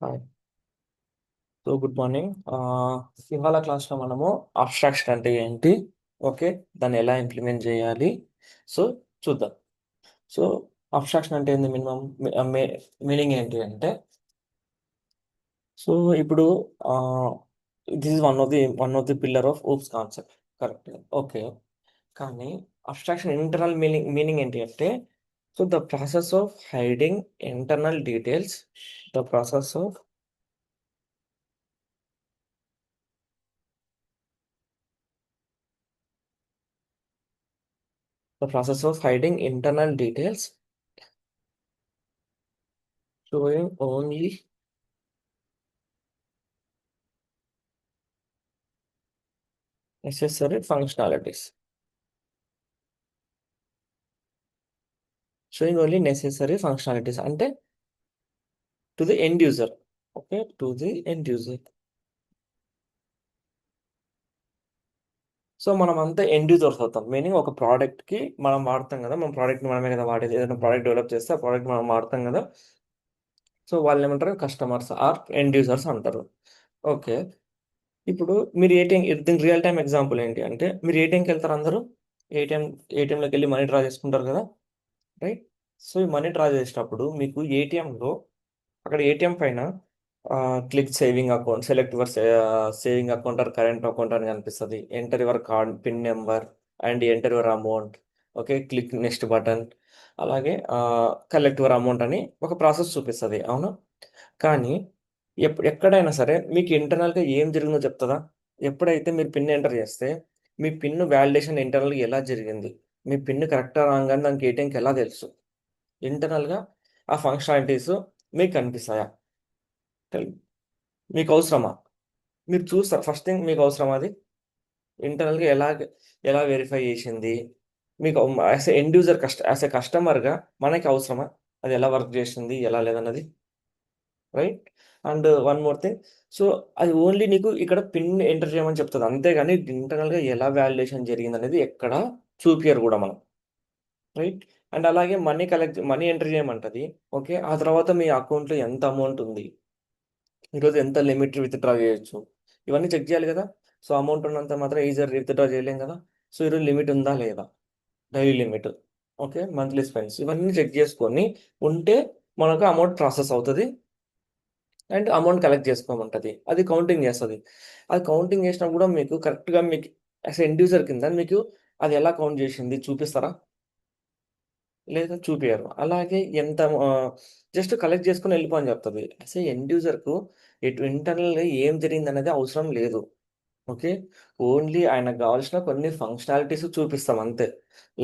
Hi. So good morning. ఇవాళ క్లాస్లో మనము అబ్స్ట్రాక్షన్ అంటే ఏంటి, ఓకే, దాన్ని ఎలా ఇంప్లిమెంట్ చేయాలి, సో చూద్దాం. సో అబ్స్ట్రాక్షన్ అంటే ఏంది, మినిమం మీనింగ్ ఏంటి అంటే, సో ఇప్పుడు this is one of the pillar of oops concept, correct, okay. కానీ అబ్స్ట్రాక్షన్ ఇంటర్నల్ మీనింగ్ ఏంటి అంటే, so the process of hiding internal details, the process of hiding internal details, showing only necessary functionalities. Showing only necessary functionalities అంటే to the end user, okay, to the end user. So మనం అంతా end users అవుతాం, meaning ఒక ప్రోడక్ట్కి మనం వాడతాం కదా, మన ప్రోడక్ట్ని మనమే కదా వాడేది. ఏదైనా ప్రోడక్ట్ డెవలప్ చేస్తే ఆ ప్రోడక్ట్ మనం వాడతాం కదా, సో వాళ్ళు ఏమంటారు, కస్టమర్స్ ఆర్ ఎండ్ యూజర్స్ అంటారు. ఓకే, ఇప్పుడు మీరు ఏటీఎం, దీనికి రియల్ టైం ఎగ్జాంపుల్ ఏంటి అంటే, మీరు ఏటీఎంకి వెళ్తారు అందరూ, ఏటీఎం ఏటీఎంలోకి వెళ్ళి మనీ డ్రా చేసుకుంటారు కదా, రైట్. సో ఈ మనీ డ్రా చేసేటప్పుడు మీకు ఏటీఎంలో, అక్కడ ఏటీఎం పైన click saving account, select your saving account or current account అని కనిపిస్తుంది. Enter your card pin number and enter your amount, okay, click next button. అలాగే కలెక్ట్ యువర్ అమౌంట్ అని ఒక ప్రాసెస్ చూపిస్తుంది, అవును. కానీ ఎక్కడైనా సరే మీకు ఇంటర్నల్గా ఏం జరిగిందో చెప్తుందా? ఎప్పుడైతే మీరు పిన్ ఎంటర్ చేస్తే, మీ పిన్ వ్యాలిడేషన్ ఇంటర్నల్గా ఎలా జరిగింది, మీ పిన్ కరెక్టా రాంగ్ అని దానికి ఏటీఎంకి ఎలా తెలుసు? ఇంటర్నల్గా ఆ ఫంక్షనాలిటీస్ మీకు కనిపిస్తాయా? తెల్- మీకు అవసరమా? మీరు చూస్తారు, ఫస్ట్ థింగ్ మీకు అవసరమా అది? ఇంటర్నల్గా ఎలా ఎలా వెరిఫై చేసింది మీకు? As a end user, as a కస్టమర్గా మనకి అవసరమా అది ఎలా వర్క్ చేసింది, ఎలా లేదన్నది, right? And one more thing, so అది ఓన్లీ నీకు ఇక్కడ పిన్ ఎంటర్ చేయమని చెప్తుంది, అంతేగాని ఇంటర్నల్గా ఎలా వాలిడేషన్ జరిగింది అనేది ఎక్కడ చూపియరు కూడా మనం, రైట్. అండ్ అలాగే మనీ ఎంటర్ చేయమంటది, ఓకే. ఆ తర్వాత మీ అకౌంట్లో ఎంత అమౌంట్ ఉంది, ఈరోజు ఎంత లిమిట్ విత్డ్రా చేయొచ్చు, ఇవన్నీ చెక్ చేయాలి కదా. సో అమౌంట్ ఉన్నంత మాత్రం ఈజీగా విత్డ్రా చేయలేం కదా. సో ఈరోజు లిమిట్ ఉందా లేదా, daily limit, okay, monthly spends, ఇవన్నీ చెక్ చేసుకొని ఉంటే మనకు అమౌంట్ ప్రాసెస్ అవుతుంది అండ్ అమౌంట్ కలెక్ట్ చేసుకోమంటుంది. అది కౌంటింగ్ చేస్తుంది. అది కౌంటింగ్ చేసినా కూడా మీకు కరెక్ట్గా మీకు యాజ్ ఎండ్ యూజర్ కింద మీకు అది ఎలా కౌంట్ చేసింది చూపిస్తారా? లేదా చూపియరు. అలాగే ఎంత జస్ట్ కలెక్ట్ చేసుకొని వెళ్ళిపో అని చెప్తుంది. అసలు ఎండ్ యూజర్‌కు ఇంటర్నల్‌గా ఏం జరిగిందనేది అవసరం లేదు, ఓకే. ఓన్లీ ఆయనకు కావాల్సిన కొన్ని ఫంక్షనాలిటీస్ చూపిస్తాం అంతే.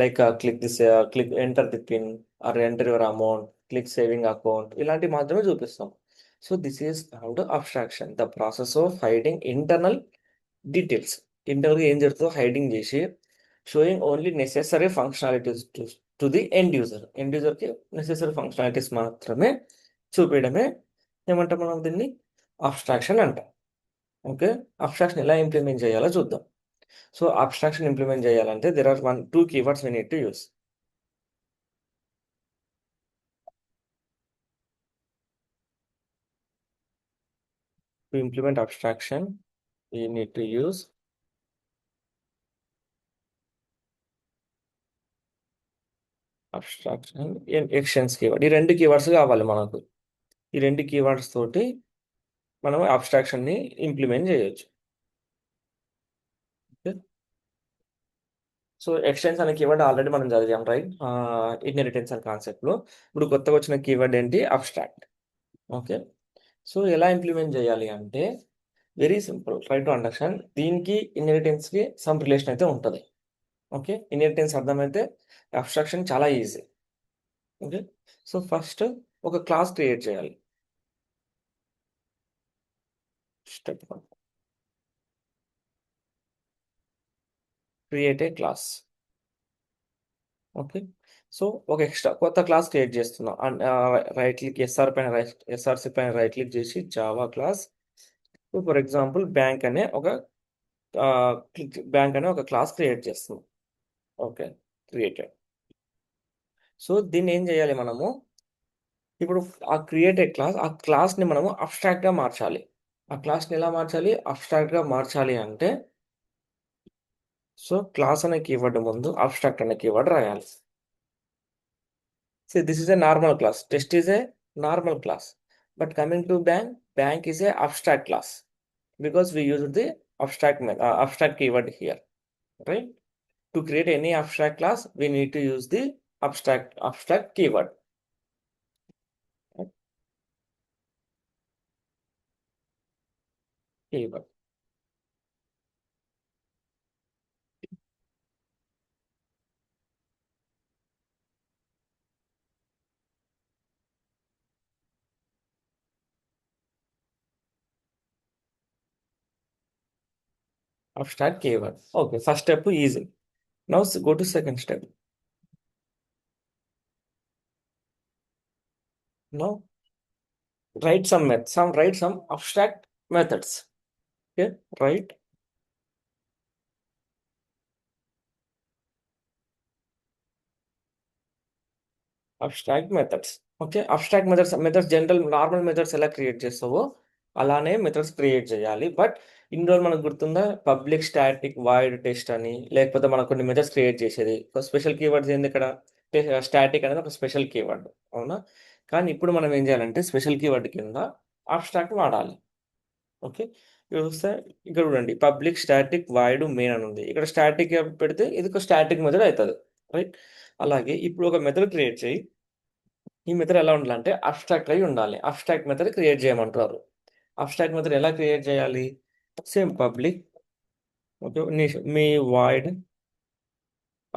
Like click enter the pin or enter your amount, click saving account, ఇలాంటివి మాత్రమే చూపిస్తాం. So this is called abstraction, the process of hiding internal details. ఇంటర్నల్‌గా ఏం జరుగుతుందో హైడింగ్ చేసి, showing only necessary functionalities to the end user. End యూజర్‌కి necessary functionalities మాత్రమే చూపియడమే ఏమంటాం మనం దీన్ని? అబ్స్ట్రాక్షన్ అంటాం, ఓకే. అబ్స్ట్రాక్షన్ ఎలా ఇంప్లిమెంట్ చేయాలో చూద్దాం. సో అబ్స్ట్రాక్షన్ ఇంప్లిమెంట్ చేయాలంటే there are 2 keywords we need to use. To implement abstraction we need to use abstraction extends keyword. ఈ 2 కీవర్డ్స్ కావాలి మనకు. ఈ 2 కీవర్డ్స్ తోటి మనం అబ్స్ట్రాక్షన్‌ని ఇంప్లిమెంట్ చేయొచ్చు, ఓకే. సో ఎక్స్టెన్స్ అనే కీవర్డ్ ఆల్రెడీ మనం చదివాం, రైట్? ఇన్హెరిటెన్స్ అనే కాన్సెప్ట్‌లో. ఇప్పుడు కొత్తగా వచ్చిన కీవర్డ్ ఏంటి? Abstract, okay. సో ఎలా ఇంప్లిమెంట్ చేయాలి అంటే, very simple, try to understand. దీనికి ఇన్హెరిటెన్స్‌కి సమ్ రిలేషన్ అయితే ఉంటది, ఓకే. ఇన్హెరిటెన్స్ అర్థమైతే అబ్స్ట్రాక్షన్ చాలా ఈజీ, ఓకే. సో ఫస్ట్ ఒక క్లాస్ క్రియేట్ చేయాలి. Step 1, create a class, okay. So ఒక ఎక్స్ట్రా కొత్త క్లాస్ క్రియేట్ చేస్తున్నాం. అండ్ రైట్ క్లిక్ ఎస్ఆర్‌సి పైన రైట్ క్లిక్ చేసి Java class, for example bank అనే ఒక క్లాస్ క్రియేట్ చేస్తున్నాం, ఓకే. క్రియేటెడ్. సో దీన్ని ఏం చేయాలి మనము? ఇప్పుడు ఆ క్రియేటెడ్ క్లాస్ ఆ క్లాస్ని మనము అబ్స్ట్రాక్ట్గా మార్చాలి. ఆ క్లాస్ని ఎలా మార్చాలి? అబ్స్ట్రాక్ట్గా మార్చాలి అంటే సో క్లాస్ అనే కీవర్డ్ ముందు అబ్స్ట్రాక్ట్ అనే కీవర్డ్ రాయాలి. See, this is a normal class. Test is a normal class. But coming to bank, bank is a abstract class because we use the abstract keyword here, right? To create any abstract class, we need to use the abstract keyword. Right? Keyword. Abstract keyword. Okay, first step easy. Now go to second step. Now write some abstract methods. Okay, write abstract methods. Okay. Abstract methods general normal methods ఎలా create చేస్తావో, అలానే methods create చేయాలి. But ఇన్ని రోజులు మనకు గుర్తుందా? Public static void test అని, లేకపోతే మనం కొన్ని మెథడ్స్ క్రియేట్ చేసేది. ఒక స్పెషల్ కీవర్డ్స్ ఏంది ఇక్కడ? స్టాటిక్ అనేది ఒక స్పెషల్ కీవర్డ్. అవునా? కానీ ఇప్పుడు మనం ఏం చేయాలంటే స్పెషల్ కీవర్డ్ కింద అబ్స్ట్రాక్ట్ వాడాలి. ఓకే. ఇక్కడ చూస్తే ఇక్కడ చూడండి పబ్లిక్ స్టాటిక్ వాయిడ్ మెయిన్ అని ఉంది. ఇక్కడ స్టాటిక్ పెడితే ఇది ఒక స్టాటిక్ మెథడ్ అవుతుంది. రైట్? అలాగే ఇప్పుడు ఒక మెథడ్ క్రియేట్ చేయి. ఈ మెథడ్ ఎలా ఉండాలంటే అబ్స్ట్రాక్ట్ అయి ఉండాలి. అబ్స్ట్రాక్ట్ మెథడ్ క్రియేట్ చేయమంటారు. అబ్స్ట్రాక్ట్ మెథడ్ ఎలా క్రియేట్ చేయాలి? Same public okay me void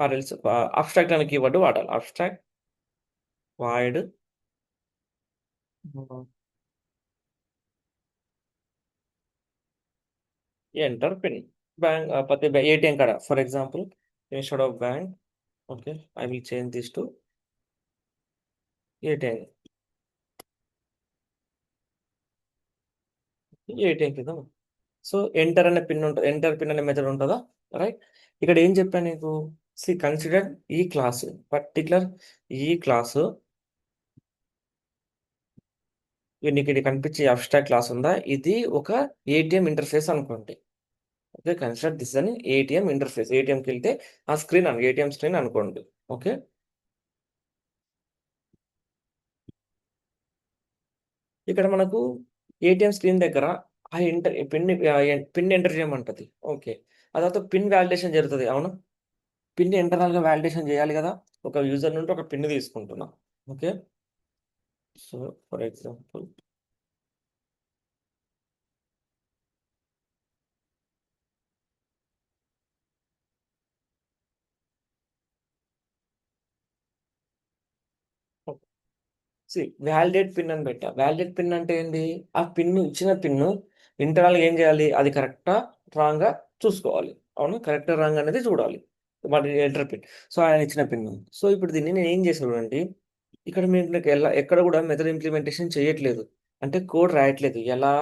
or else abstract అనే కీవర్డ్ వాడాలి. Abstract void enter pin bank ప్రతి ఏటీఎం కాడ for example instead of bank okay I will change this to ATM. ATM కింద so enter అనే pin ఉంటుంది. Enter pin అనే method ఉంటుందా? Right. ఇక్కడ ఏం చెప్పాను నీకు? కన్సిడర్ ఈ క్లాసు పర్టికులర్ ఈ క్లాసు నీకు ఇది కనిపించే అబ్స్ట్రాక్ట్ క్లాస్ ఉందా? ఇది ఒక ఏటీఎం ఇంటర్ఫేస్ అనుకోండి. ఓకే. కన్సిడర్ దిస్ అని ఏటీఎం ఇంటర్ఫేస్. ఏటీఎంకి వెళ్తే ఆ స్క్రీన్ ఏటీఎం స్క్రీన్ అనుకోండి. ఓకే. ఇక్కడ మనకు ఏటీఎం స్క్రీన్ దగ్గర ఆ పిన్ ఎంటర్ చేయమంటది. ఓకే. ఆ తర్వాత పిన్ వాలిడేషన్ జరుగుతుంది. అవును. పిన్ ఇంటర్నల్గా వాలిడేషన్ చేయాలి కదా. ఒక యూజర్ నుండి ఒక పిన్ తీసుకుంటున్నా. Okay. So for example validate pin అని పెట్టా. వ్యాలిడేట్ పిన్ అంటే ఏంది? ఆ పిన్ ఇచ్చిన పిన్ ఇంటర్నల్గా ఏం చేయాలి? అది కరెక్టా రాంగా చూసుకోవాలి. అవును. కరెక్టా రాంగ్ అనేది చూడాలి. వాటి ఎంటర్ పిన్. సో ఆయన ఇచ్చిన పిన్. సో ఇప్పుడు దీన్ని నేను ఏం చేసాను అంటే ఇక్కడ మీరు నాకు ఎక్కడ కూడా మెథడ్ ఇంప్లిమెంటేషన్ చేయట్లేదు. అంటే కోడ్ రాయట్లేదు. ఎలా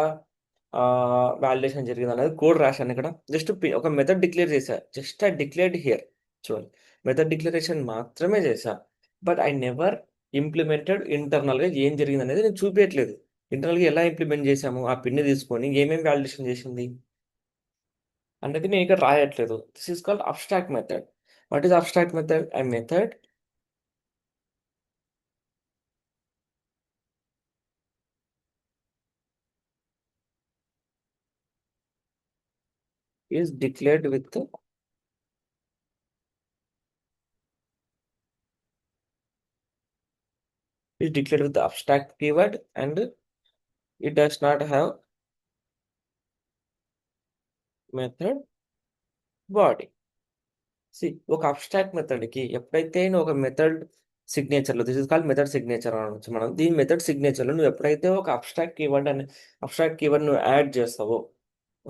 వాలిడేషన్ జరిగింది అనేది కోడ్ రాశాను ఇక్కడ. జస్ట్ ఒక మెథడ్ డిక్లేర్ చేశా. Just I declared here. చూడండి. మెథడ్ డిక్లరేషన్ మాత్రమే చేశా. బట్ ఐ నెవర్ ఇంప్లిమెంటెడ్ ఇంటర్నల్గా ఏం జరిగింది అనేది నేను చూపించట్లేదు. ఇంటర్నల్గా ఎలా ఇంప్లిమెంట్ చేశాము ఆ పిన్ తీసుకొని ఏమేమి వాలిడేషన్ చేసింది అనేది నేను ఇక్కడ రాయట్లేదు. This is called abstract method. What is abstract method? A method is declared with the abstract keyword and it does not have method body. ఒక అబ్స్ట్రాక్ట్ మెథడ్కి ఎప్పుడైతే నువ్వు ఒక మెథడ్ సిగ్నేచర్లో this is called method signature అనొచ్చు మనం. దీని method సిగ్నేచర్లో నువ్వు ఎప్పుడైతే ఒక అబ్స్ట్రాక్ట్ కీవర్డ్ నువ్వు యాడ్ చేస్తావో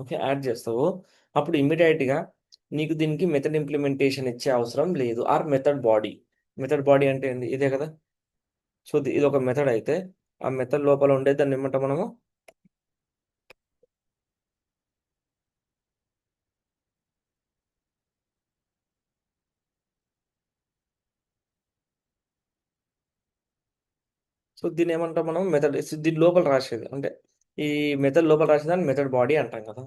ఓకే యాడ్ చేస్తావో అప్పుడు ఇమీడియట్గా నీకు దీనికి మెథడ్ ఇంప్లిమెంటేషన్ ఇచ్చే అవసరం లేదు. ఆర్ మెథడ్ బాడీ అంటే ఏంది? ఇదే కదా. సో ఇది ఒక మెథడ్ అయితే ఆ మెథడ్ లోపల ఉండేది దాన్ని ఏమంటాం మనము? సో దీన్ని ఏమంటాం మనం మెథడ్. దీని లోపల రాసేది అంటే ఈ మెథడ్ లోపల రాసేదాన్ని మెథడ్ బాడీ అంటాం కదా.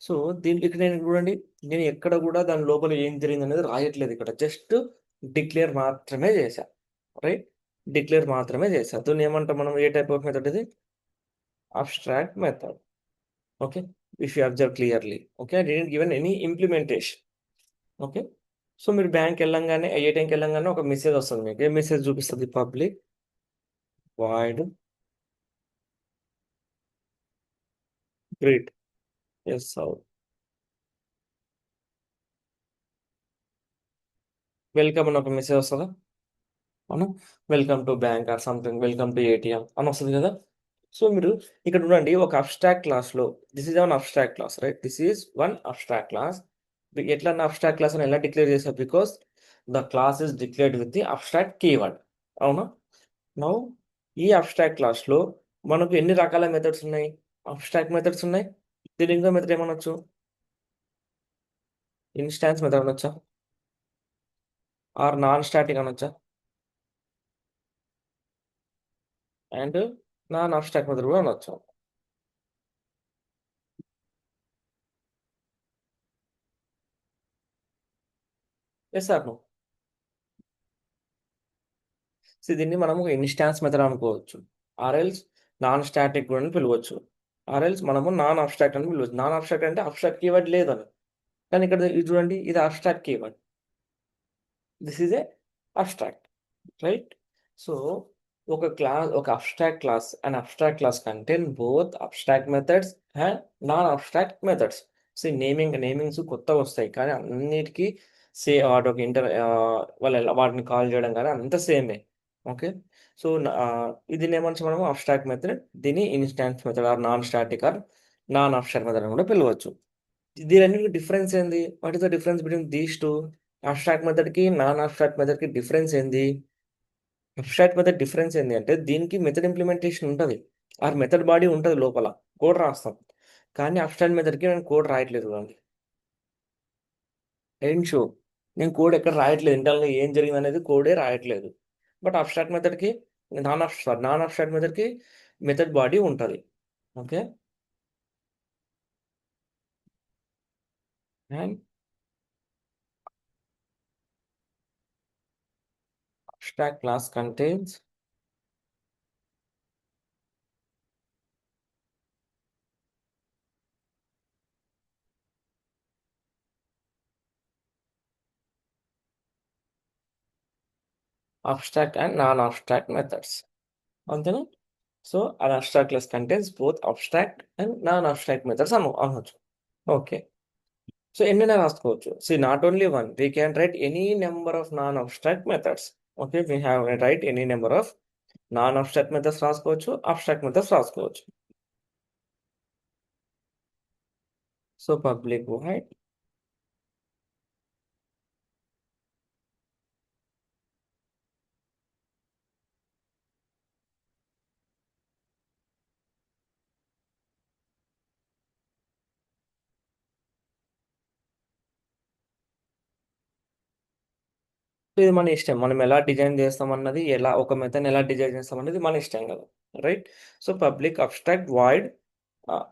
సో దీంట్లో ఇక్కడ నేను చూడండి, నేను ఎక్కడ కూడా దాని లోపల ఏం జరిగింది అనేది రాయట్లేదు. ఇక్కడ జస్ట్ డిక్లేర్ మాత్రమే చేశా. రైట్, డిక్లేర్ మాత్రమే చేశా. దీన్ని ఏమంటాం మనం, ఏ టైప్ ఆఫ్ మెథడ్ ఇది? Abstract method. Okay, if you observe clearly. Okay, I didn't given any implementation. Okay, so మీరు బ్యాంక్ వెళ్ళంగానే, ఏటీఎంకి వెళ్ళంగానే ఒక మెసేజ్ వస్తుంది మీకు. ఏ మెసేజ్ చూపిస్తుంది? Public void grid. ఎస్ అవును. వెల్కమ్ అని ఒక మెసేజ్ వస్తుందా? అవును, welcome to bank or something, welcome to ATM అని వస్తుంది కదా. సో మీరు ఇక్కడ చూడండి, ఒక అబ్స్ట్రాక్ట్ క్లాస్లో, this is one abstract class, right? This is one abstract class. ఎట్లా అబ్స్ట్రాక్ట్ క్లాస్ అని ఎలా డిక్లేర్ చేశారు? Because the class is declared with the abstract keyword. అవునా? నౌ ఈ అబ్స్ట్రాక్ట్ క్లాస్లో మనకు ఎన్ని రకాల మెథడ్స్ ఉన్నాయి? అబ్స్ట్రాక్ట్ మెథడ్స్ ఉన్నాయి. దీని ఇంకో మెథడ్ ఏమనొచ్చు? ఇన్స్టాన్స్ మెథడ్ అనొచ్చా? ఆర్ నాన్ స్టాటిక్ అనొచ్చా? అండ్ నాన్ అబ్స్ట్రాక్ట్ మెథడ్ కూడా అనొచ్చు. Yes or no? సో దీన్ని మనం ఒక ఇన్స్టాన్స్ మెథడ్ అనుకోవచ్చు, ఆర్ఎల్స్ నాన్ స్టాటిక్ కూడా అని పిలవచ్చు, ఆర్ఎల్స్ మనము నాన్ అబ్స్ట్రాక్ట్ అని పిలవచ్చు. నాన్ అబ్స్ట్రాక్ట్ అంటే అబ్స్ట్రాక్ట్ కీవర్డ్ లేదని. కానీ ఇక్కడ ఇది చూడండి, ఇది abstract keyword. This is a abstract, right? So ఒక abstract class, and abstract class contain both abstract methods and non abstract methods. So namings కొత్తగా వస్తాయి, కానీ అన్నిటికీ వాటి ఒక వాళ్ళు వాటిని కాల్ చేయడం కానీ అంత సేమే. ఓకే, సో ఇది ఏమన్నా మనము అబ్స్ట్రాక్ట్ మెథడ్, దీన్ని instance method or non static or non abstract method అని కూడా పిలవచ్చు. దీని డిఫరెన్స్ ఏంది? What is the difference between these two? Abstract method కి నాన్ అబ్స్ట్రాక్ట్ మెథడ్ కి డిఫరెన్స్ ఏంది? అబ్స్ట్రాక్ట్ మెథడ్ డిఫరెన్స్ ఏంది అంటే, దీనికి మెథడ్ ఇంప్లిమెంటేషన్ ఉంటుంది, ఆ మెథడ్ బాడీ ఉంటుంది, లోపల కోడ్ రాస్తాం. కానీ అబ్స్ట్రాక్ట్ మెథడ్కి నేను కోడ్ రాయట్లేదు చూడండి. ఏం షో, నేను కోడ్ ఎక్కడ రాయట్లేదు, ఇంటర్నల్గా ఏం జరిగింది అనేది కోడే రాయట్లేదు. బట్ అబ్స్ట్రాక్ట్ మెథడ్కి, నాన్ అబ్స్ట్రాక్ట్ మెథడ్కి మెథడ్ బాడీ ఉంటుంది. Okay, and abstract class contains abstract and non abstract methods. అంతేనా? So an abstract class contains both abstract and non-abstract methods అనొచ్చు. ఓకే, సో ఎన్నైనా రాసుకోవచ్చు. See, not only one, we can write any number of non-abstract methods. Okay, we have write any number of non-abstract methods రాసుకోవచ్చు, abstract methods రాసుకోవచ్చు. So public void ఇది మన ఇష్టం, మనం ఎలా డిజైన్ చేస్తాం అన్నది, ఎలా ఒక మెథడ్ ఎలా డిజైన్ చేస్తాం అనేది మన ఇష్టం కదా, right? So public abstract void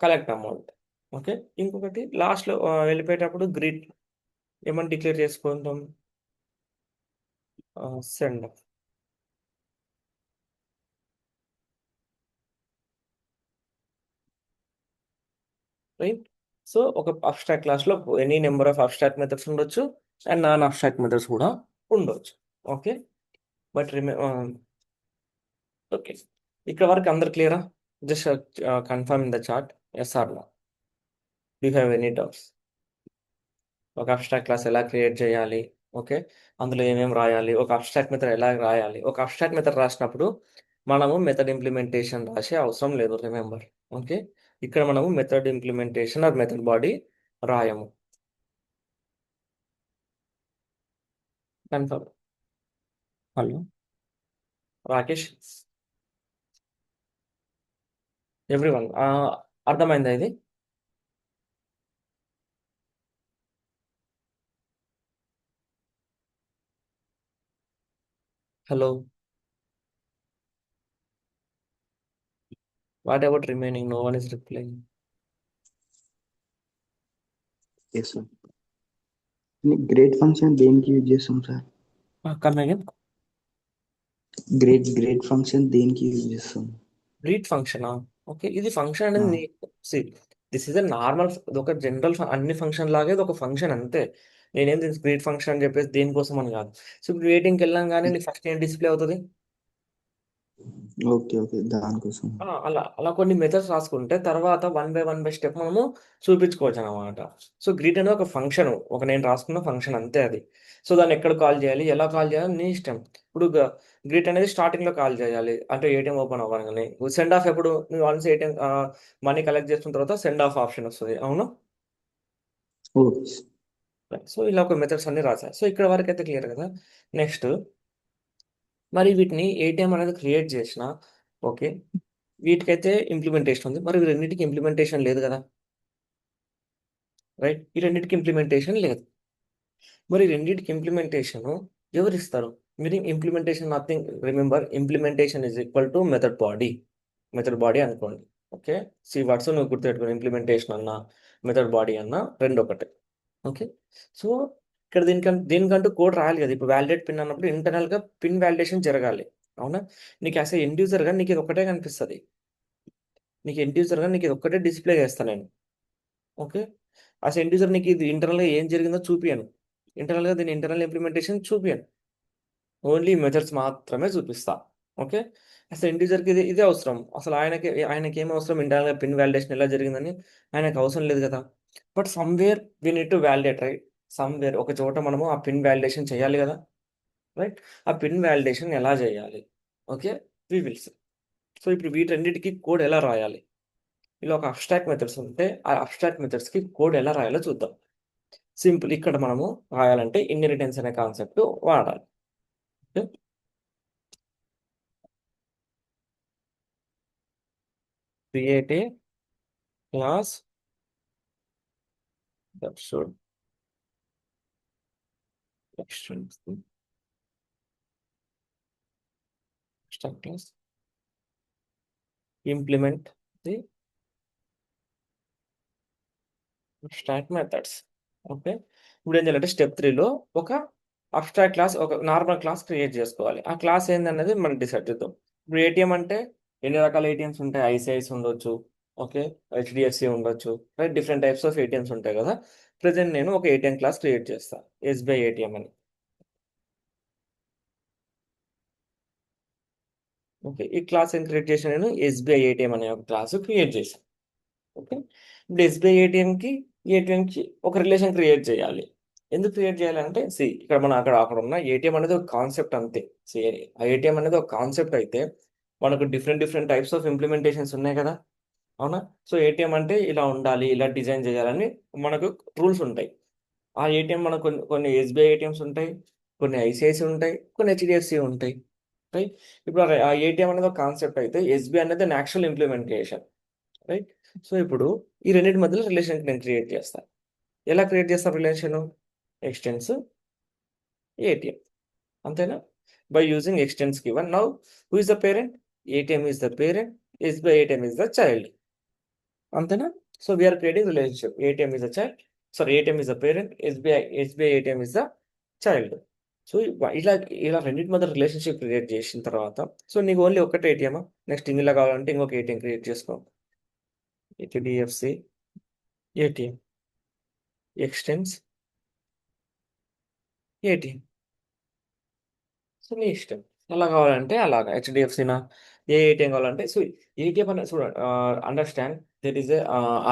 collect amount. Okay, ఇంకొకటి లాస్ట్లో వెళ్ళిపోయేటప్పుడు గ్రిడ్ ఏమని డిక్లేర్ చేసుకుంటాం? సెండ్. రైట్, సో ఒక అబ్స్ట్రాక్ట్ క్లాస్లో any number of abstract methods ఉండొచ్చు, అండ్ నాన్ అబ్స్ట్రాక్ట్ మెథడ్స్ కూడా ఉండొచ్చు. ఓకే, బట్ ఓకే, ఇక్కడ వరకు అందరు క్లియరా? Just confirm in the chart, yes or no? Do have any doubts? ఒక అబ్స్ట్రాక్ట్ క్లాస్ ఎలా క్రియేట్ చేయాలి? ఓకే, అందులో ఏమేమి రాయాలి, ఒక అబ్స్ట్రాక్ట్ మెథడ్ ఎలా రాయాలి? ఒక అబ్స్ట్రాక్ట్ మెథడ్ రాసినప్పుడు మనము మెథడ్ ఇంప్లిమెంటేషన్ రాసే అవసరం లేదు, రిమెంబర్. ఓకే, ఇక్కడ మనము method implementation or method body రాయము. కన్ఫర్మ్. హలో రాకేష్, ఎవ్రీవన్, అర్థమైందా ఇది? Hello. What about remaining? No one is replying. Yes sir. Great function దేనికి యూజ్ చేస్తాం sir? Come again. Great function దేనికి యూజ్ చేస్తాం? గ్రీట్ ఫంక్షనా? ఓకే, ఇది ఫంక్షన్ అనేది ఆ, దిస్ ఇస్ ఎ నార్మల్, ఒక జనరల్ అన్ని ఫంక్షన్ లాగే ఇది ఒక ఫంక్షన్ అంతే. నేనేం గ్రీట్ ఫంక్షన్ అని చెప్పేసి దేనికోసం అని కాదు. సో ఇప్పుడు రేటింగ్కి వెళ్ళంగానే నీకు ఫస్ట్ ఏం డిస్ప్లే అవుతుంది? ఓకే ఓకే, దానికోసం. అలా అలా కొన్ని మెథడ్స్ రాసుకుంటే తర్వాత వన్ బై స్టెప్ మనము చూపించుకోవచ్చు అనమాట. సో గ్రీట్ అనేది ఒక ఫంక్షన్, ఒక నేను రాసుకున్న ఫంక్షన్ అంతే అది. సో దాన్ని ఎక్కడ కాల్ చేయాలి, ఎలా కాల్ చేయాలి నీ ఇష్టం. ఇప్పుడు గ్రీట్ అనేది స్టార్టింగ్లో కాల్ చేయాలి, అంటే ఏటీఎం ఓపెన్ అవ్వగానే. సెండ్ ఆఫ్ ఎప్పుడు, నువ్వు వన్స్ ఏటీఎం మనీ కలెక్ట్ చేసుకున్న తర్వాత సెండ్ ఆఫ్ ఆప్షన్ వస్తుంది, అవును. ఓకే. సో ఇలా ఒక మెథడ్స్ అన్ని రాశారు. సో ఇక్కడ వరకు అయితే క్లియర్ కదా. నెక్స్ట్, మరి వీటిని ఏటీఎం అనేది క్రియేట్ చేసిన, ఓకే, వీటికైతే ఇంప్లిమెంటేషన్ ఉంది, మరి రెండింటికి ఇంప్లిమెంటేషన్ లేదు కదా. రైట్, ఈ రెండింటికి ఇంప్లిమెంటేషన్ లేదు. మరి రెండింటికి ఇంప్లిమెంటేషన్ ఎవరు ఇస్తారు? మీరు implementation nothing, remember implementation is equal to method body. Method body అనుకోండి. ఓకే, సి వర్డ్స్ నువ్వు గుర్తుపెట్టుకోండి, ఇంప్లిమెంటేషన్ అన్న మెథడ్ బాడీ అన్న రెండు ఒకటే. ఓకే, సో ఇక్కడ దీనికంటూ కోడ్ రాయాలి కదా. ఇప్పుడు వ్యాలిడేట్ పిన్ అన్నప్పుడు ఇంటర్నల్గా పిన్ వ్యాలిడేషన్ జరగాలి, అవునా. నీకు యాజ్ ఎండ్ యూజర్గా నీకు ఇది ఒకటే కనిపిస్తుంది. నీకు ఎండ్ యూజర్గా నీకు ఇది ఒక్కటే డిస్ప్లే చేస్తాను నేను. ఓకే, యాజ్ ఎండ్ యూజర్ నీకు ఇది ఇంటర్నల్గా ఏం జరిగిందో చూపియను. ఇంటర్నల్గా దీని ఇంటర్నల్ ఇంప్లిమెంటేషన్ చూపియను, ఓన్లీ మెథడ్స్ మాత్రమే చూపిస్తా. ఓకే, అసలు ఎండ్ యూజర్కి ఇదే అవసరం. అసలు ఆయనకి ఏం అవసరం ఇంటర్నల్గా పిన్ వ్యాలిడేషన్ ఎలా జరిగిందని ఆయనకు అవసరం లేదు కదా. But somewhere we need to validate, right. Somewhere ఒక చోట మనము ఆ పిన్ వ్యాలిడేషన్ చేయాలి కదా, రైట్. ఆ పిన్ వ్యాలిడేషన్ ఎలా చేయాలి? Okay, we will see. So ఇప్పుడు వీటన్నిటికీ కోడ్ ఎలా రాయాలి? ఇలా ఒక అబ్స్ట్రాక్ట్ మెథడ్స్ ఉంటే ఆ అబ్స్ట్రాక్ట్ మెథడ్స్కి కోడ్ ఎలా రాయాలో చూద్దాం. సింపుల్, ఇక్కడ మనము రాయాలంటే ఇన్హెరిటెన్స్ అనే కాన్సెప్ట్ వాడాలి. Okay, create a class that should extend the abstract class, implement the abstract methods. Okay, ఇప్పుడు ఏం చేయాలంటే స్టెప్ 3లో ఒక అబ్స్ట్రాక్ట్ క్లాస్, ఒక నార్మల్ క్లాస్ క్రియేట్ చేసుకోవాలి. ఆ క్లాస్ ఏందనేది మనం డిసైడ్ చేద్దాం. ఇప్పుడు ఏటీఎం అంటే ఎన్ని రకాల ఏటీఎంస్ ఉంటాయి? ఐసిఐసి ఉండొచ్చు, ఓకే, హెచ్డిఎఫ్సి ఉండొచ్చు, right. Different types of ATMs ఉంటాయి కదా. ప్రజెంట్ నేను ఒక ఏటీఎం క్లాస్ క్రియేట్ చేస్తాను, ఎస్బీఐ ఏటీఎం అని. ఓకే, ఈ క్లాస్ ఏం క్రియేట్ చేశాను నేను? ఎస్బీఐ ఏటీఎం అనే ఒక క్లాస్ క్రియేట్ చేశాను. ఓకే, ఇప్పుడు ఎస్బీఐ ఏటీఎంకి ఒక రిలేషన్ క్రియేట్ చేయాలి. ఎందుకు క్రియేట్ చేయాలంటే ఇక్కడ మనం అక్కడ ఉన్న ఏటీఎం అనేది ఒక కాన్సెప్ట్ అంతే. సి ఆ ఏటీఎం అనేది ఒక కాన్సెప్ట్ అయితే మనకు different different types of implementations ఉన్నాయి కదా, అవునా. సో ఏటీఎం అంటే ఇలా ఉండాలి, ఇలా డిజైన్ చేయాలని మనకు రూల్స్ ఉంటాయి. ఆ ఏటీఎం మనకు కొన్ని కొన్ని ఎస్బీఐ ఏటీఎంస్ ఉంటాయి, కొన్ని ఐసిఐసి ఉంటాయి, కొన్ని హెచ్డిఎఫ్సి ఉంటాయి, రైట్. ఇప్పుడు ఆ ఏటీఎం అనేది ఒక కాన్సెప్ట్ అయితే ఎస్బీఐ అనేది యాక్చువల్ ఇంప్లిమెంటేషన్, రైట్. సో ఇప్పుడు ఈ రెండింటి మధ్యలో రిలేషన్ నేను క్రియేట్ చేస్తాను. ఎలా క్రియేట్ చేస్తాను రిలేషన్? ఎక్స్టెన్స్ ఏటీఎం, అంతేనా. By using extends given. Now who is the parent? ATM is the parent, SBI ATM is the child, అంతేనా. So we are creating relationship. ATM is the child, sorry, ATM is the parent, SBI ATM is the child. So ఇలా ఇలా రెండింటి మధ్య relationship create చేసిన తర్వాత, so నీకు only ఒకటే ATM, next ఇందులో కావాలంటే ఇంకొక ఏటీఎం క్రియేట్ చేసుకో. HDFC ATM extends ATM. So నీ ఇష్టం, ఎలా కావాలంటే అలాగా. హెచ్డిఎఫ్సినా, ఏ ఏటీఎం కావాలంటే. సో ఏటీఎం అనేది చూడండి, understand, that is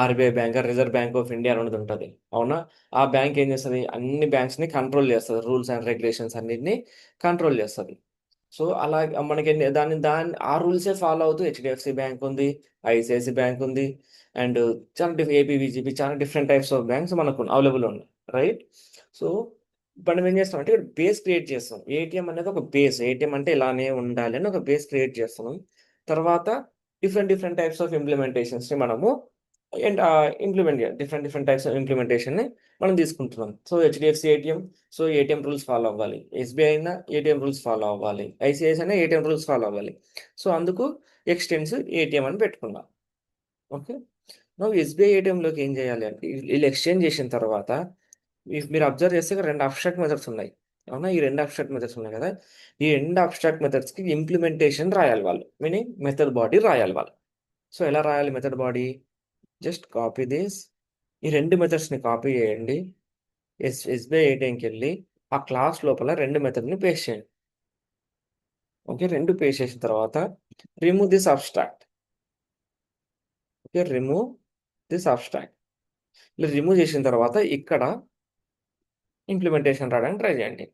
RBI bank, reserve bank of India అనేది ఉంటుంది, అవునా. ఆ బ్యాంక్ ఏం చేస్తుంది? అన్ని బ్యాంక్స్ని కంట్రోల్ చేస్తుంది, రూల్స్ అండ్ రెగ్యులేషన్స్ అన్నిటిని కంట్రోల్ చేస్తుంది. సో అలా మనకి దాని ఆ రూల్సే ఫాలో అవుతూ హెచ్డిఎఫ్సి బ్యాంక్ ఉంది, ఐసిఐసి బ్యాంక్ ఉంది, అండ్ చాలా ఏపీవీజీపీ, చాలా డిఫరెంట్ టైప్స్ ఆఫ్ బ్యాంక్స్ మనకు అవైలబుల్ ఉన్నాయి, రైట్. సో మనం ఏం చేస్తాం అంటే బేస్ క్రియేట్ చేస్తాం. ఏటీఎం అనేది ఒక బేస్, ఏటీఎం అంటే ఇలానే ఉండాలి అని ఒక బేస్ క్రియేట్ చేస్తున్నాం. తర్వాత డిఫరెంట్ డిఫరెంట్ టైప్స్ ఆఫ్ ఇంప్లిమెంటేషన్స్ని మనము అండ్ ఇంప్లిమెంట్ చేయాలి. డిఫరెంట్ టైప్స్ ఆఫ్ ఇంప్లిమెంటేషన్ని మనం తీసుకుంటున్నాం. So HDFC ATM, so ATM rules follow అవ్వాలి. ఎస్బీఐ అయినా ఏటీఎం రూల్స్ ఫాలో అవ్వాలి. ఐసిఐసి అయినా ఏటీఎం రూల్స్ ఫాలో అవ్వాలి. సో అందుకు ఎక్స్టెన్స్ ఏటీఎం అని పెట్టుకున్నాం. ఓకే. నువ్వు ఎస్బీఐ ఏటీఎంలోకి ఏం చేయాలి అంటే వీళ్ళు ఎక్స్చేంజ్ చేసిన తర్వాత మీరు అబ్జర్వ్ చేస్తే ఇక్కడ 2 అబ్స్ట్రాక్ట్ మెథడ్స్ ఉన్నాయి. అవునా? ఈ 2 అబ్స్ట్రాక్ట్ మెథడ్స్ ఉన్నాయి కదా! ఈ 2 అబ్స్ట్రాక్ట్ మెథడ్స్‌కి ఇంప్లిమెంటేషన్ రాయాలి వాళ్ళు. మీనింగ్ మెథడ్ బాడీ రాయాలి వాళ్ళు. సో ఎలా రాయాలి method body? Just copy this. ఈ 2 మెథడ్స్‌ని కాపీ చేయండి. ఎస్బీఐ ఏటీఎంకెళ్ళి ఆ క్లాస్ లోపల 2 మెథడ్‌ని పేస్ట్ చేయండి. ఓకే. 2 పేస్ట్ చేసిన తర్వాత remove this abstract. Okay. Remove this abstract. ఇలా రిమూవ్ చేసిన తర్వాత ఇక్కడ ఇంప్లిమెంటేషన్ రాయడానికి ట్రై చేయండి.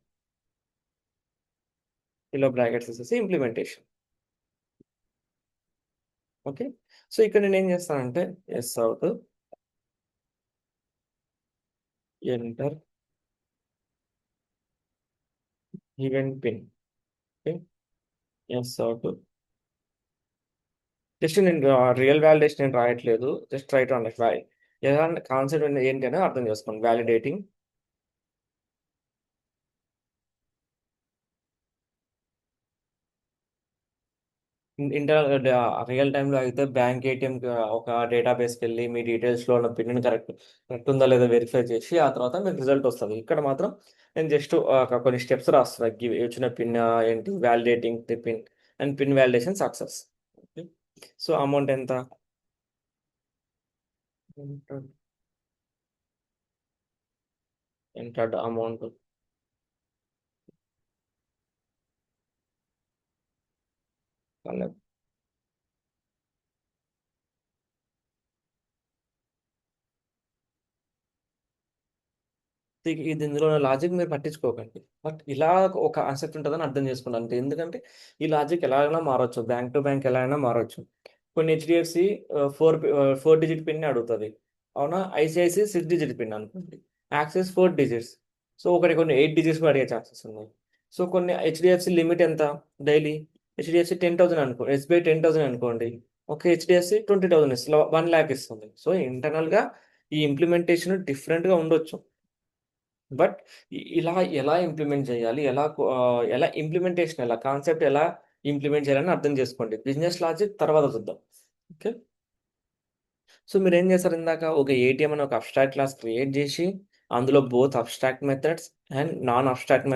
ఇలా బ్రాకెట్స్ వేసేసి ఇంప్లిమెంటేషన్. ఓకే. సో ఇక్కడ నేనేం చేస్తానంటే S out, enter, event pin. Okay. S out. Just నేను రియల్ వాలిడేషన్ నేను రాయట్లేదు. Just try to understand. ఎలా కాన్సెప్ట్ ఏంటి అనేది అర్థం చేసుకోండి. వాలిడేటింగ్ రియల్ టైంలో అయితే బ్యాంక్ ఏటీఎం ఒక డేటాబేస్కి వెళ్ళి మీ డీటెయిల్స్లో ఉన్న పిన్ కరెక్ట్ ఉందా లేదా వెరిఫై చేసి ఆ తర్వాత మీకు రిజల్ట్ వస్తుంది. ఇక్కడ మాత్రం నేను జస్ట్ కొన్ని స్టెప్స్ రాస్తున్నా. వచ్చిన పిన్ ఏంటి, validating the pin and pin validation success. Okay. So amount ఎంత? Entered amount. ఇది ఇందులో లాజిక్ మీరు పట్టించుకోకండి. బట్ ఇలా ఒక కాన్సెప్ట్ ఉంటుందని అర్థం చేసుకోండి అంతే. ఎందుకంటే ఈ లాజిక్ ఎలా అయినా మారొచ్చు. బ్యాంక్ టు బ్యాంక్ ఎలా అయినా మారొచ్చు. కొన్ని హెచ్డిఎఫ్సి 4 డిజిట్ పిన్ అడుగుతుంది. అవునా? ఐసిఐసి 6 డిజిట్ పిన్ అనుకోండి. Axis 4 digits. సో కొన్ని 8 డిజిట్స్ కూడా అడిగే ఛాన్సెస్ ఉన్నాయి. సో కొన్ని హెచ్డిఎఫ్సి లిమిట్ ఎంత డైలీ? హెచ్డిఎఫ్సి 10,000 అనుకో, ఎస్బీఐ 10,000 అనుకోండి. ఓకే. హెచ్డిఎఫ్సి 20,000 ఇస్తుంది, 1 lakh ఇస్తుంది. సో ఇంటర్నల్గా ఈ ఇంప్లిమెంటేషన్ డిఫరెంట్గా ఉండొచ్చు. బట్ ఇలా ఎలా ఇంప్లిమెంట్ చేయాలి? ఎలా ఇంప్లిమెంటేషన్ కాన్సెప్ట్ ఎలా ఇంప్లిమెంట్ చేయాలని అర్థం చేసుకోండి. బిజినెస్ లాజిక్ తర్వాత చూద్దాం. ఓకే. సో మీరేం చేశారు ఇందాక ఒక ఏటీఎం అని ఒక అబ్స్ట్రాక్ట్ క్లాస్ క్రియేట్ చేసి అందులో both abstract methods and abstract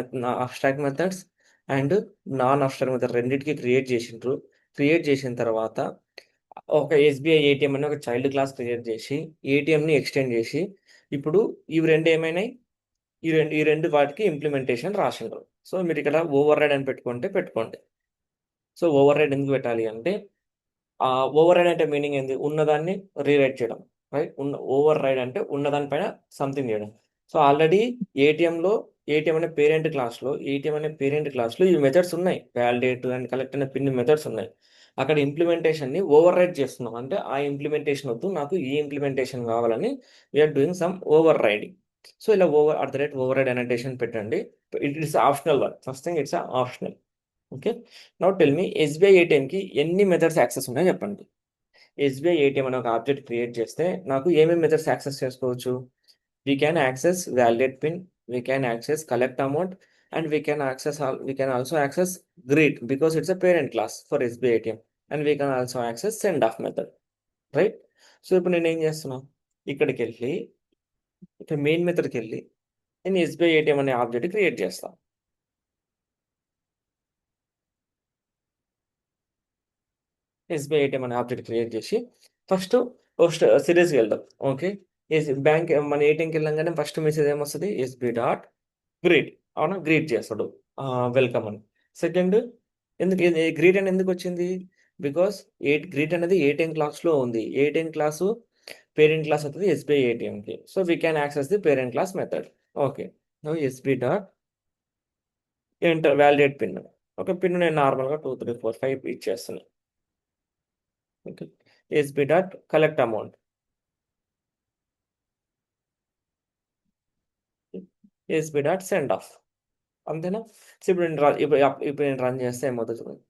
methods and non abstract method రెండింటికి క్రియేట్ చేసిండ్రు. క్రియేట్ చేసిన తర్వాత ఒక ఎస్బీఐ ఏటీఎం అని ఒక చైల్డ్ క్లాస్ క్రియేట్ చేసి ఏటీఎంని ఎక్స్టెండ్ చేసి ఇప్పుడు ఇవి రెండు ఏమైనాయి? ఈ రెండు వాటికి ఇంప్లిమెంటేషన్ రాసిండ్రు. సో మీరు ఇక్కడ ఓవర్ రైడ్ అని పెట్టుకోండి. సో ఓవర్ రైడ్ ఎందుకు పెట్టాలి అంటే ఓవర్ రైడ్ అంటే మీనింగ్ ఏంది? ఉన్నదాన్ని రీరైట్ చేయడం. రైట్. ఓవర్ రైడ్ అంటే ఉన్నదానిపైన సంథింగ్ చేయడం. సో ఆల్రెడీ ఏటీఎం అనే పేరెంట్ క్లాస్లో ఈ మెథడ్స్ ఉన్నాయి. వ్యాలిడేట్ అండ్ కలెక్ట్ అనే పిన్ మెథడ్స్ ఉన్నాయి. అక్కడ ఇంప్లిమెంటేషన్ని ఓవర్ రైడ్ చేస్తున్నాం. అంటే ఆ ఇంప్లిమెంటేషన్ వద్దు, నాకు ఈ ఇంప్లిమెంటేషన్ కావాలని we are doing some overriding. So ఇలా ఓవర్ రైడ్ అనటేషన్ పెట్టండి. It is optional one. First thing it's optional. Okay. Now tell me SBI ఏటీఎంకి ఎన్ని మెథడ్స్ యాక్సెస్ ఉన్నాయో చెప్పండి. ఎస్బీఐ ఏటీఎం అనే ఒక ఆబ్జెక్ట్ క్రియేట్ చేస్తే నాకు ఏమేమి మెథడ్స్ యాక్సెస్ చేసుకోవచ్చు? We can access validate pin, we can access collect amount and we can also access greet because it's a parent class for SBI ATM and we can also access send off method. Right. So ఇప్పుడు నేను ఏం చేస్తున్నా, ఇక్కడికి వెళ్ళి ఇక్కడ main మెథడ్కి వెళ్ళి నేను ఎస్బీఐ ఏటీఎం అనే ఆబ్జెక్ట్ క్రియేట్ చేస్తాను. ఎస్బీఐ ఏటీఎం అనే ఆబ్జెక్ట్ క్రియేట్ చేసి ఫస్ట్ సిరీస్కి వెళ్దాం. ఓకే. బ్యాంక్ మన ఏటీఎంకి వెళ్ళంగానే ఫస్ట్ మెసేజ్ ఏమొస్తుంది? SB dot greet. అవునా? గ్రీట్ చేస్తాడు వెల్కమ్ అని. సెకండ్, ఎందుకు గ్రీట్ అని ఎందుకు వచ్చింది? బికాస్ గ్రీట్ అనేది ఏటీఎం క్లాస్లో ఉంది. ఏటీఎం క్లాసు పేరెంట్ క్లాస్ అవుతుంది ఎస్బీఐ ఏటీఎంకి. So we can access the parent class method. Okay. SB dot enter validate pin. ఒక పిన్ నేను నార్మల్గా 2 3 4 5 ఇచ్చేస్తున్నాను. Okay. SB dot collect amount. SB dot send off. అంతేనా? సో ఇప్పుడు నేను రన్ చేస్తే ఏమవుతుంది చూడండి.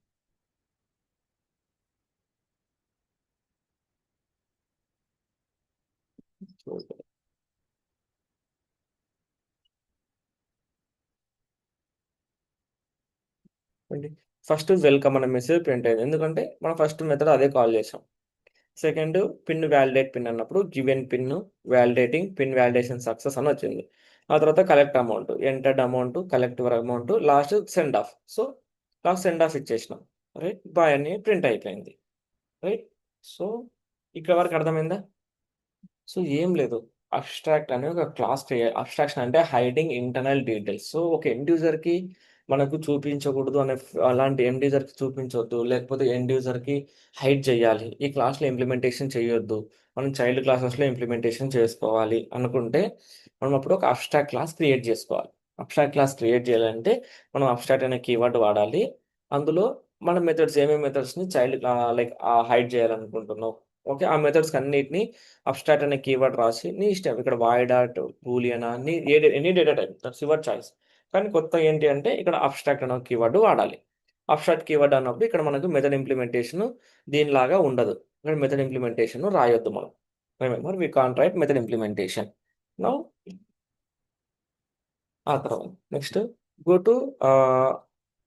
ఫస్ట్ వెల్కమ్ అనే మెసేజ్ ప్రింట్ అయింది, ఎందుకంటే మనం ఫస్ట్ మెథడ్ అదే కాల్ చేసాం. సెకండ్ పిన్ వ్యాలిడేట్ పిన్ అన్నప్పుడు given pin validating pin validation success అని వచ్చింది. ఆ తర్వాత collect amount, entered amount, collect your amount, last send off. So last send off ఇచ్చేసినాం, రైట్. బాయ్ అని ప్రింట్ అయిపోయింది, రైట్. సో ఇక్కడ వరకు అర్థమైందా? సో ఏం లేదు, అబ్స్ట్రాక్ట్ అనే ఒక క్లాస్ క్రియేట్. అబ్స్ట్రాక్షన్ అంటే హైడింగ్ ఇంటర్నల్ డీటెయిల్స్. సో ఒక ఎండ్ యూజర్కి మనకు చూపించకూడదు అనే అలాంటి ఎండ్ యూజర్కి చూపించవద్దు, లేకపోతే ఎండ్ యూజర్కి హైడ్ చేయాలి, ఈ క్లాస్లో ఇంప్లిమెంటేషన్ చేయొద్దు, మనం చైల్డ్ క్లాసెస్లో ఇంప్లిమెంటేషన్ చేసుకోవాలి అనుకుంటే మనం అప్పుడు ఒక అబ్స్ట్రాక్ట్ క్లాస్ క్రియేట్ చేసుకోవాలి. అబ్స్ట్రాక్ట్ క్లాస్ క్రియేట్ చేయాలంటే మనం అబ్స్ట్రాక్ట్ అనే కీవర్డ్ వాడాలి. అందులో మన మెథడ్స్ ఏమేమి మెథడ్స్ని చైల్డ్ లైక్ హైడ్ చేయాలనుకుంటున్నావు, ఓకే, ఆ మెథడ్స్ అన్నిటిని అబ్స్ట్రాక్ట్ అనే కీవర్డ్ రాసి నీ ఇష్టం, ఇక్కడ వాయిడ్ డాట్ బూలియన్ నీ any data type, that's your choice. కానీ కొత్త ఏంటి అంటే ఇక్కడ అబ్స్ట్రాక్ట్ అనే కీవర్డ్ వాడాలి. అబ్స్ట్రాక్ట్ కీవర్డ్ అన్నప్పుడు ఇక్కడ మనకు మెథడ్ ఇంప్లిమెంటేషన్ దీనిలాగా ఉండదు, ఇక్కడ మెథడ్ ఇంప్లిమెంటేషన్ రాయొద్దు మనం. Remember we can't write method implementation. Now ఆ తర్వాత నెక్స్ట్ గో టు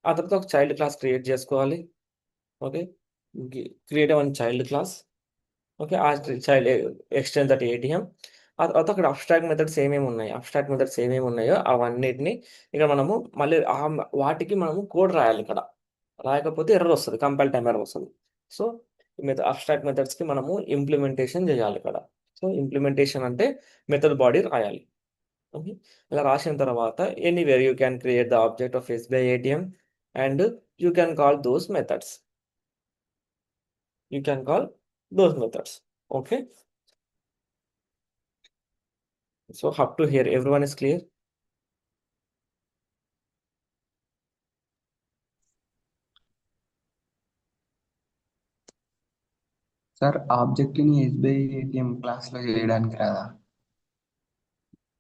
ఆ తర్వాత ఒక చైల్డ్ క్లాస్ క్రియేట్ చేసుకోవాలి, okay. Create one child class, okay. ఆ చైల్డ్ ఎక్స్టెండ్ దట్ ఏటీఎం. ఆ తర్వాత అక్కడ అబ్స్ట్రాక్ట్ మెథడ్స్ ఏమేమి ఉన్నాయి, అబ్స్ట్రాక్ట్ మెథడ్స్ ఏమేమి ఉన్నాయో అవన్నిటిని ఇక్కడ మనము మళ్ళీ వాటికి మనము కోడ్ రాయాలి. ఇక్కడ రాయకపోతే ఎర్రర్ వస్తుంది, కంపైల్ టైం ఎర్రర్ వస్తుంది. సో అబ్స్ట్రాక్ట్ మెథడ్స్కి మనము ఇంప్లిమెంటేషన్ చేయాలి ఇక్కడ. సో ఇంప్లిమెంటేషన్ అంటే మెథడ్ బాడీ రాయాలి, ఓకే. ఇలా రాసిన తర్వాత anywhere you can create the object of SBI ATM and you can call those methods, you can call those methods, okay. So up to here everyone is clear? Sir object ని SBI ATM class లో చేయడానికి రాదా?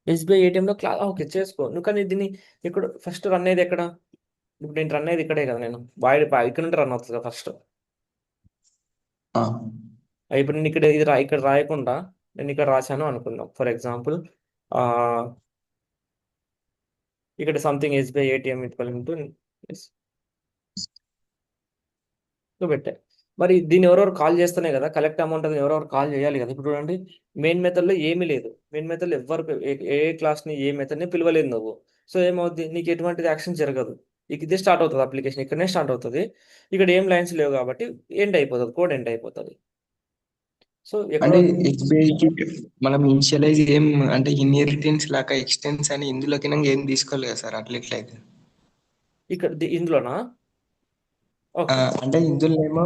SBI ఏటీఎంలో class okay చేసుకో నువ్వు, కానీ దీన్ని ఇక్కడ ఫస్ట్ రన్ అయ్యేది ఎక్కడ? ఇప్పుడు నేను రన్ అయ్యేది ఇక్కడే కదా, నేను ఇక్కడ నుండి రన్ అవుతుంది కదా ఫస్ట్. ఆ, ఇప్పుడు నేను ఇక్కడ ఇక్కడ రాయకుండా నేను ఇక్కడ రాశాను అనుకుందాం, ఫర్ ఎగ్జాంపుల్ ఇక్కడ something SBI ATM equal to పెట్టా. మరి దీన్ని ఎవరెవరు కాల్ చేస్తేనే కదా కలెక్ట్ అమౌంట్ అది ఎవరెవరు కాల్ చేయాలి కదా. ఇప్పుడు చూడండి మెయిన్ మెథడ్లో ఏమీ లేదు, మెయిన్ మెథడ్లో ఎవరు ఏ క్లాస్ని ఏ మెథడ్ని పిలవలేదు నువ్వు. సో ఏమవుద్ది, నీకు ఎటువంటి యాక్షన్ జరగదు, ఇక ఇదే స్టార్ట్ అవుతుంది అప్లికేషన్, ఇక్కడనే స్టార్ట్ అవుతుంది. ఇక్కడ ఏం లైన్స్ లేవు కాబట్టి ఎండ్ అయిపోతుంది, కోడ్ ఎండ్ అయిపోతుంది. సో ఎక్కడో అంటే ఎస్బీఐకి మనం ఇనిషియలైజ్ ఏం అంటే ఇన్హెరిటెన్స్ లాగా ఎక్స్టెన్స్ అని ఇందులోకి ఏం తీసుకోవాలి కదా సార్, అట్లయితే ఇక్కడ ఇందులోనా? ఓకే. అంటే ఇందులో ఏమో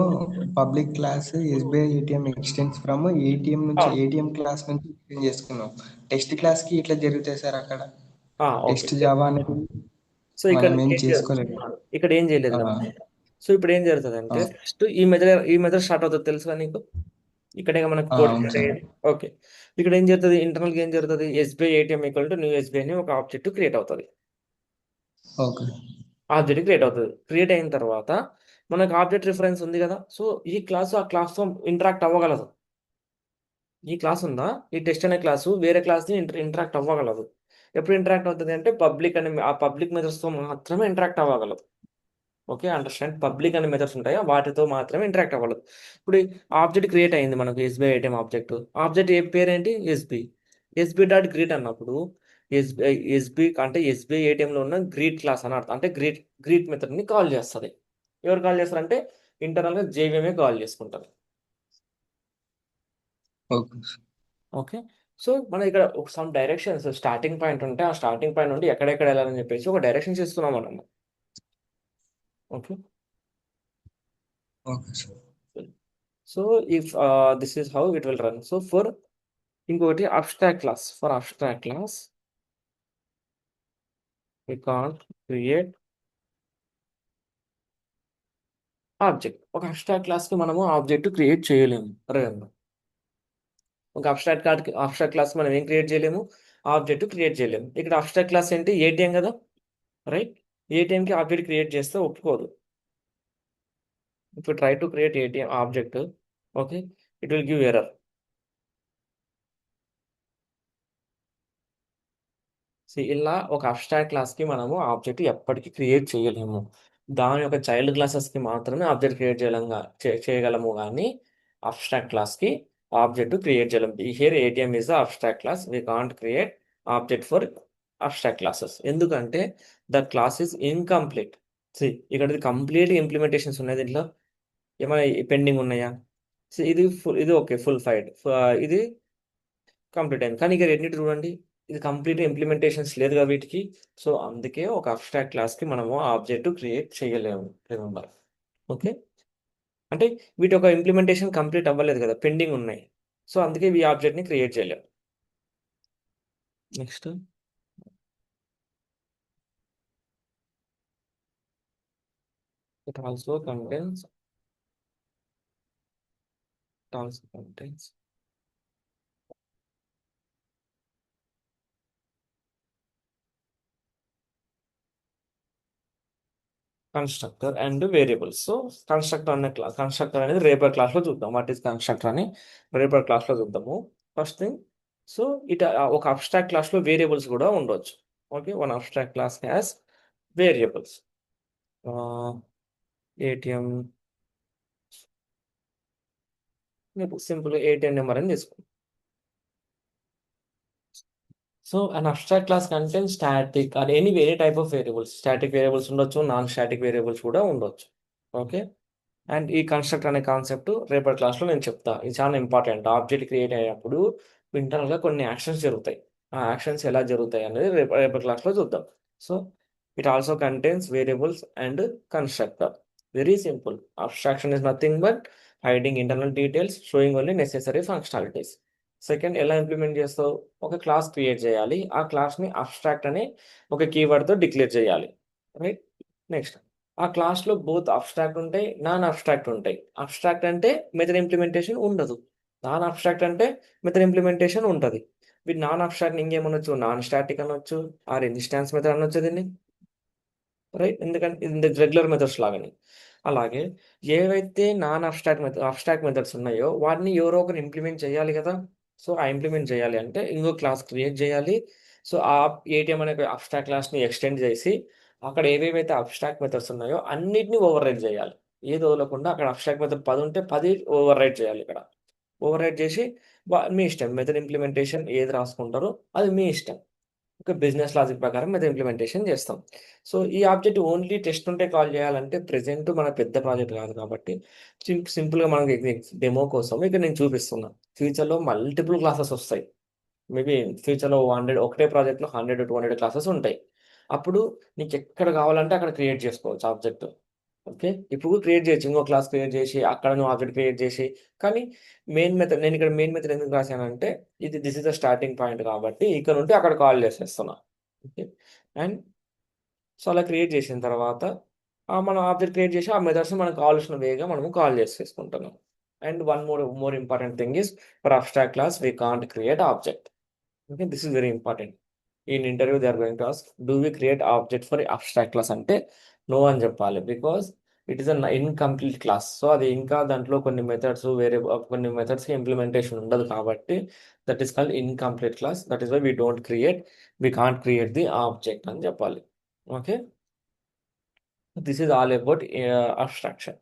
public class SBI ATM extends from ATM నుంచి ఏటీఎం క్లాస్ నుంచి ఎక్స్టెండ్ చేసుకున్నాం. టెస్ట్ క్లాస్ కి ఇట్లా జరుగుతాయి సార్ అక్కడ ఓకే. టెస్ట్ జావా అనేది సో ఇక్కడ మనం ఏం ఏం చేసుకోలేదు. ఇక్కడ ఏం చేయలేదు ఆ, కదా. సో ఇప్పుడు ఏం జరుగుతుంది అంటే ఆ, ఫస్ట్ ఈ మెథడ్ స్టార్ట్ అవుతుంది తెలుసుగా నీకు, ఇక్కడే మనకు కోడ్ అవును సార్. ఓకే. ఇక్కడ ఏం జరుగుతుంది, ఇంటర్నల్గా ఏం జరుగుతుంది, SBI ATM equal to new SBI అని ఒక ఆబ్జెక్ట్ క్రియేట్ అవుతుంది. ఓకే. ఆబ్జెక్ట్ క్రియేట్ అవుతుంది, క్రియేట్ అయిన తర్వాత మనకు ఆబ్జెక్ట్ రిఫరెన్స్ ఉంది కదా. సో ఈ క్లాసు ఆ క్లాస్తో ఇంటరాక్ట్ అవ్వగలదు. ఈ క్లాస్ ఉందా, ఈ టెస్ట్ అనే క్లాసు వేరే క్లాస్ని ఇంటరాక్ట్ అవ్వగలదు. ఎప్పుడు ఇంటరాక్ట్ అవుతుంది అంటే పబ్లిక్ అనే ఆ పబ్లిక్ మెథడ్స్తో మాత్రమే ఇంటరాక్ట్ అవ్వగలదు, ఓకే. అండర్స్టాండ్, పబ్లిక్ అనే మెథడ్స్ ఉంటాయో వాటితో మాత్రమే ఇంటరాక్ట్ అవ్వలేదు. ఇప్పుడు ఆబ్జెక్ట్ క్రియేట్ అయింది మనకు ఎస్బీఐ ఏటీఎం ఆబ్జెక్ట్. ఆబ్జెక్ట్ ఏ పేరేంటి, ఎస్బీ డాట్ గ్రీట్ అన్నప్పుడు ఎస్బీ అంటే ఎస్బీఐ ఏటీఎంలో ఉన్న గ్రీట్ క్లాస్ అని అర్థం, అంటే గ్రీట్ మెథడ్ని కాల్ చేస్తుంది. ఎవరు కాల్ చేస్తారంటే ఇంటర్నల్గా జేవీఎంఏ కాల్ చేసుకుంటారు, ఓకే. ఓకే. సో మనం ఇక్కడ ఒక సమ్ డైరెక్షన్స్ స్టార్టింగ్ పాయింట్ ఉంటే ఆ స్టార్టింగ్ పాయింట్ నుండి ఎక్కడెక్కడ వెళ్ళాలని చెప్పేసి ఒక డైరెక్షన్స్ ఇస్తున్నాం మనం, okay. Okay sir. So if this is how it will run. So ఇంకొకటి abstract class, for abstract class we can't create object. ఒక అబ్స్ట్రాక్ట్ క్లాస్కి మనము ఆబ్జెక్ట్ క్రియేట్ చేయలేము, రిమెంబర్. ఒక అబ్స్ట్రాక్ట్ క్లాస్ మనం ఏం క్రియేట్ చేయలేము, ఆబ్జెక్ట్ క్రియేట్ చేయలేము. ఇక్కడ అబ్స్ట్రాక్ట్ క్లాస్ ఏంటి, ఏటీఎం కదా, రైట్. ఏటీఎంకి ఆబ్జెక్ట్ క్రియేట్ చేస్తే ఒప్పుకోదు. If you try to create ATM object, okay, it will give error. ఇలా ఒక అబ్స్ట్రాక్ట్ క్లాస్కి మనము ఆబ్జెక్ట్ ఎప్పటికీ క్రియేట్ చేయలేము. దాని యొక్క చైల్డ్ క్లాసెస్కి మాత్రమే ఆబ్జెక్ట్ క్రియేట్ చేయగలము కానీ అబ్స్ట్రాక్ట్ క్లాస్కి ఆబ్జెక్ట్ క్రియేట్ చేయలేము. Here ATM is the abstract class. We can't create object for abstract classes. ఎందుకంటే ద క్లాస్ ఇస్ ఇన్కంప్లీట్. ఇక్కడ కంప్లీట్ ఇంప్లిమెంటేషన్స్ ఉన్నాయి. దీంట్లో ఏమైనా పెండింగ్ ఉన్నాయా? ఇది ఓకే, ఫుల్ ఫైడ్, ఇది కంప్లీట్ అయింది. కానీ ఇక రెండింటి చూడండి, ఇది కంప్లీట్ ఇంప్లిమెంటేషన్స్ లేదు కదా వీటికి. సో అందుకే ఒక అబ్స్ట్రాక్ట్ క్లాస్కి మనము ఆబ్జెక్ట్ క్రియేట్ చేయలేము. Remember, okay. అంటే వీటి ఒక ఇంప్లిమెంటేషన్ కంప్లీట్ అవ్వలేదు కదా, పెండింగ్ ఉన్నాయి. సో అందుకే ఈ ఆబ్జెక్ట్ని క్రియేట్ చేయలేము. Next, it also contains it also contains constructor and variables. So constructor అనేది రేపర్ క్లాస్లో చూద్దాం. వాట్ ఈస్ కన్స్ట్రక్టర్ అని రేపర్ క్లాస్లో చూద్దాము. ఫస్ట్ థింగ్, సో ఒక అబ్స్ట్రాక్ట్ క్లాస్లో వేరియబుల్స్ కూడా ఉండొచ్చు. Okay, one abstract class has variables. ATM, simple ATM number అని తీసుకోండి. So an abstract class contains static or any type of variables. Static variables ఉండొచ్చు, నాన్ స్టాటిక్ వేరియబుల్స్ కూడా ఉండొచ్చు. Okay, and ఈ కన్స్ట్రక్ట్ అనే కాన్సెప్ట్ రేపటి క్లాస్లో నేను చెప్తా. ఇది చాలా ఇంపార్టెంట్. ఆబ్జెక్ట్ క్రియేట్ అయ్యేటప్పుడు ఇంటర్నల్గా కొన్ని యాక్షన్స్ జరుగుతాయి. ఆ యాక్షన్స్ ఎలా జరుగుతాయి అనేది రేపటి క్లాస్లో చూద్దాం. So it also contains variables and constructor. Very simple. Abstraction is nothing but hiding internal details, showing only necessary functionalities. Second, ఎలా ఇంప్లిమెంట్ చేస్తావు? ఒక క్లాస్ క్రియేట్ చేయాలి. ఆ క్లాస్ని అబ్స్ట్రాక్ట్ అనే ఒక కీవర్డ్తో డిక్లేర్ చేయాలి. రైట్. నెక్స్ట్, ఆ క్లాస్లో బోత్ అబ్స్ట్రాక్ట్ ఉంటాయి, నాన్ అబ్స్ట్రాక్ట్ ఉంటాయి. అబ్స్ట్రాక్ట్ అంటే మెథడ్ ఇంప్లిమెంటేషన్ ఉండదు, నాన్ అబ్స్ట్రాక్ట్ అంటే మెథడ్ ఇంప్లిమెంటేషన్ ఉంటుంది. వీటి నాన్ అబ్స్ట్రాక్ట్ ఇంకేమనొచ్చు? నాన్ స్టాటిక్ అనొచ్చు, ఆర్ ఇన్స్టాన్స్ మెథడ్ అనొచ్చు దీన్ని. రైట్, ఎందుకంటే ఇది రెగ్యులర్ మెథడ్స్ లాగానే. అలాగే ఏవైతే నాన్ అబ్స్ట్రాక్ట్ మెథడ్స్ ఉన్నాయో వాటిని ఎవరో ఒకరు ఇంప్లిమెంట్ చేయాలి కదా. సో ఆ ఇంప్లిమెంట్ చేయాలి అంటే ఇంకో క్లాస్ క్రియేట్ చేయాలి. సో ఆ ఏటీఎం అనే అబ్స్ట్రాక్ట్ క్లాస్ని ఎక్స్టెండ్ చేసి అక్కడ ఏవేవైతే అబ్స్ట్రాక్ట్ మెథడ్స్ ఉన్నాయో అన్నిటిని ఓవర్ రైట్ చేయాలి. ఏది వదలకుండా, అక్కడ అబ్స్ట్రాక్ట్ మెథడ్ 10 ఉంటే 10 ఓవర్ రైట్ చేయాలి. ఇక్కడ ఓవర్ రైట్ చేసి మీ ఇష్టం, మెథడ్ ఇంప్లిమెంటేషన్ ఏది రాసుకుంటారో అది మీ ఇష్టం. ఒక బిజినెస్ లాజిక్ ప్రకారం మెథడ్ ఇంప్లిమెంటేషన్ చేస్తాం. సో ఈ ఆబ్జెక్ట్ ఓన్లీ టెస్ట్ ఉంటే కాల్ చేయాలంటే ప్రెజెంట్ మన పెద్ద ప్రాజెక్ట్ కాదు కాబట్టి సింపుల్గా మనకి డెమో కోసం ఇక్కడ నేను చూపిస్తున్నా. ఫ్యూచర్లో మల్టిపుల్ క్లాసెస్ వస్తాయి. మేబీ ఫ్యూచర్లో 100, ఒకటే ప్రాజెక్ట్లో 100-200 క్లాసెస్ ఉంటాయి. అప్పుడు నీకు ఎక్కడ కావాలంటే అక్కడ క్రియేట్ చేసుకోవచ్చు ఆబ్జెక్ట్. ఓకే, ఇప్పుడు క్రియేట్ చేయొచ్చు, ఇంకో క్లాస్ క్రియేట్ చేసి అక్కడ నువ్వు ఆబ్జెక్ట్ క్రియేట్ చేసి. కానీ మెయిన్ మెథడ్, నేను ఇక్కడ మెయిన్ మెథడ్ ఎందుకు రాశానంటే this is the starting point కాబట్టి ఇక్కడ నుండి అక్కడ కాల్ చేసేస్తున్నా. ఓకే, అండ్ సో అలా క్రియేట్ చేసిన తర్వాత మనం ఆబ్జెక్ట్ క్రియేట్ చేసి ఆ మెథడ్స్ మనకు కావాల్సిన వేగా మనము కాల్ చేసేసుకుంటున్నాం. And one more important thing is, for abstract class we can't create object. Okay, this is very important. In interview they are going to ask, do we create object for abstract class అంటే no అని చెప్పాలి. Because it is an incomplete class. So అది ఇంకా దాంట్లో కొన్ని methods కొన్ని మెథడ్స్కి implementation ఉండదు కాబట్టి that is called incomplete class. That is why we can't create the object అని చెప్పాలి. Okay, this is all about abstraction.